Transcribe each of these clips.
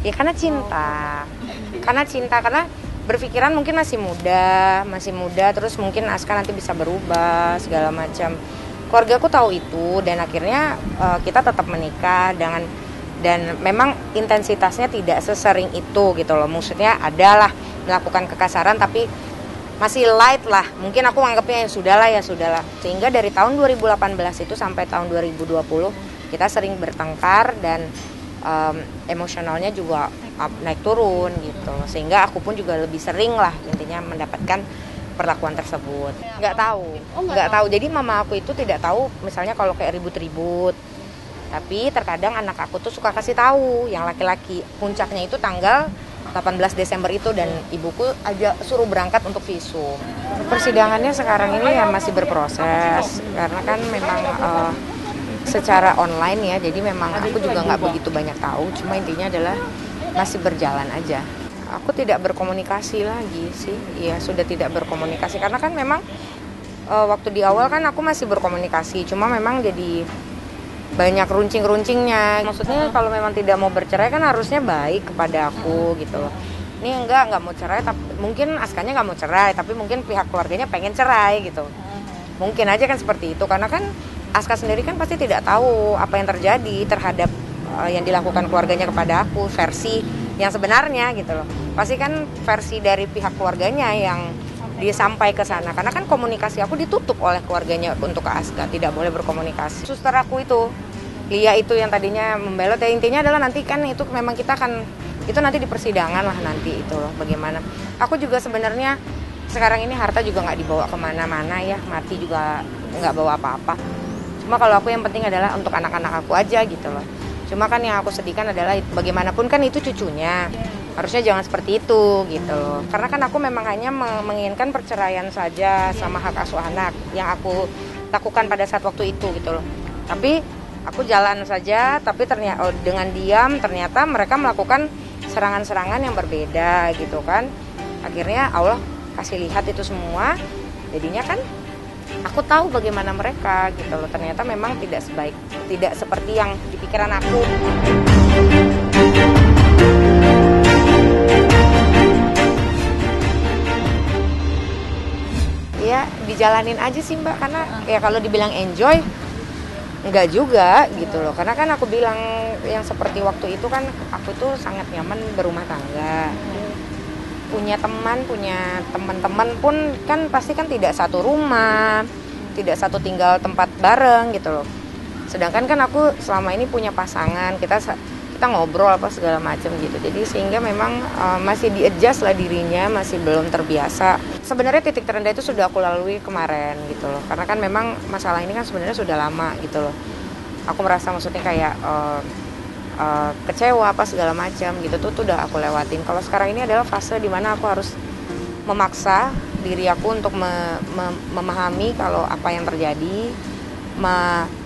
Ya karena cinta. Karena berpikiran mungkin masih muda, terus mungkin Aska nanti bisa berubah segala macam. Keluarga aku tahu itu dan akhirnya kita tetap menikah dan memang intensitasnya tidak sesering itu gitu loh. Maksudnya adalah melakukan kekasaran tapi masih light lah. Mungkin aku anggapnya ya sudahlah. Sehingga dari tahun 2018 itu sampai tahun 2020 kita sering bertengkar dan emosionalnya juga naik turun gitu. Sehingga aku pun juga lebih sering lah intinya mendapatkan perlakuan tersebut. Nggak tahu. Jadi mama aku itu tidak tahu misalnya kalau kayak ribut-ribut. Tapi terkadang anak aku tuh suka kasih tahu yang laki-laki. Puncaknya itu tanggal 18 Desember itu dan ibuku aja suruh berangkat untuk visum. Persidangannya sekarang ini ya masih berproses karena kan memang secara online ya, jadi memang aku juga nggak begitu banyak tahu, cuma intinya adalah masih berjalan aja. Aku tidak berkomunikasi lagi sih, ya sudah tidak berkomunikasi karena kan memang waktu di awal kan aku masih berkomunikasi, cuma memang jadi banyak runcing-runcingnya. Maksudnya kalau memang tidak mau bercerai kan harusnya baik kepada aku gitu loh. Ini enggak mau cerai, tapi mungkin Askanya nggak mau cerai, tapi mungkin pihak keluarganya pengen cerai gitu. Mungkin aja kan seperti itu, karena kan Aska sendiri kan pasti tidak tahu apa yang terjadi terhadap yang dilakukan keluarganya kepada aku, versi yang sebenarnya gitu loh. Pasti kan versi dari pihak keluarganya yang disampai ke sana, karena kan komunikasi aku ditutup oleh keluarganya untuk ke Aska, tidak boleh berkomunikasi. Suster aku itu, Lia itu yang tadinya membelot, ya intinya adalah nanti kan itu memang kita akan, itu nanti di persidangan lah nanti itu loh bagaimana. Aku juga sebenarnya sekarang ini harta juga nggak dibawa kemana-mana ya, mati juga nggak bawa apa-apa. Cuma kalau aku yang penting adalah untuk anak-anak aku aja gitu loh. Cuma kan yang aku sedihkan adalah bagaimanapun kan itu cucunya. Harusnya jangan seperti itu gitu loh. Karena kan aku memang hanya menginginkan perceraian saja sama hak asuh anak yang aku lakukan pada saat waktu itu gitu loh. Tapi aku jalan saja, tapi ternyata dengan diam ternyata mereka melakukan serangan-serangan yang berbeda gitu kan. Akhirnya Allah kasih lihat itu semua. Jadinya kan aku tahu bagaimana mereka gitu loh. Ternyata memang tidak seperti yang di pikiran aku. Ya dijalanin aja sih Mbak, karena ya kalau dibilang enjoy enggak juga gitu loh. Karena kan aku bilang yang seperti waktu itu kan aku tuh sangat nyaman berumah tangga. Punya teman-teman pun kan pasti kan tidak satu rumah, tidak satu tinggal tempat bareng gitu loh. Sedangkan kan aku selama ini punya pasangan, kita ngobrol apa segala macam gitu. Jadi sehingga memang masih di-adjust lah dirinya, masih belum terbiasa. Sebenarnya titik terendah itu sudah aku lalui kemarin gitu loh. Karena kan memang masalah ini kan sebenarnya sudah lama gitu loh. Aku merasa maksudnya kayak kecewa apa segala macam gitu tuh udah aku lewatin. Kalau sekarang ini adalah fase dimana aku harus memaksa diri aku untuk memahami kalau apa yang terjadi,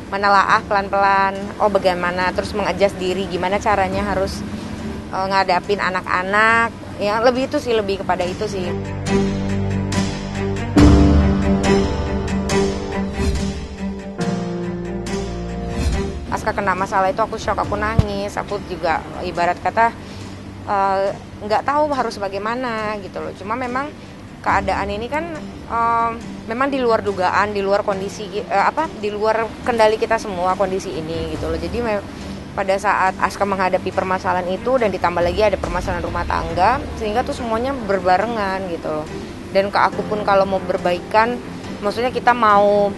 menelaah pelan-pelan, bagaimana, terus mengadjust diri, gimana caranya harus ngadapin anak-anak, yang lebih itu sih, lebih kepada itu sih. Aska kena masalah itu aku shock, aku nangis, aku juga ibarat kata nggak tahu harus bagaimana gitu loh. Cuma memang keadaan ini kan memang di luar dugaan, di luar kondisi di luar kendali kita semua kondisi ini gitu loh. Jadi pada saat Aska menghadapi permasalahan itu dan ditambah lagi ada permasalahan rumah tangga, sehingga tuh semuanya berbarengan gitu loh. Dan ke aku pun kalau mau berbaikan, maksudnya kita mau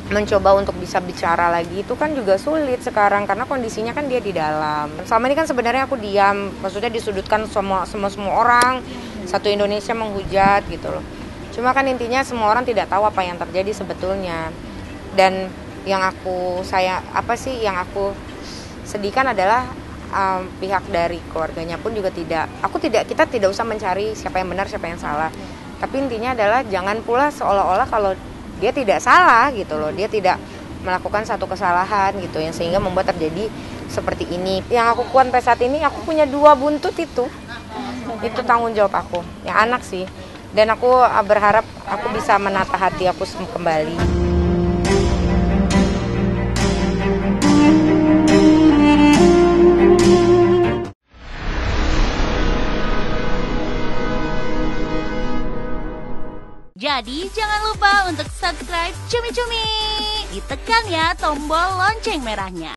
mencoba untuk bisa bicara lagi itu kan juga sulit sekarang karena kondisinya kan dia di dalam. Selama ini kan sebenarnya aku diam, maksudnya disudutkan semua orang, satu Indonesia menghujat gitu loh. Cuma kan intinya semua orang tidak tahu apa yang terjadi sebetulnya. Dan yang aku sedihkan adalah pihak dari keluarganya pun juga kita tidak usah mencari siapa yang benar siapa yang salah. Tapi intinya adalah jangan pula seolah-olah kalau dia tidak salah gitu loh, dia tidak melakukan satu kesalahan gitu yang sehingga membuat terjadi seperti ini. Yang aku kuat sampai saat ini, aku punya 2 buntut itu tanggung jawab aku, yang anak sih. Dan aku berharap aku bisa menata hati aku kembali. Jadi jangan lupa untuk subscribe Cumi Cumi. Ditekan ya tombol lonceng merahnya.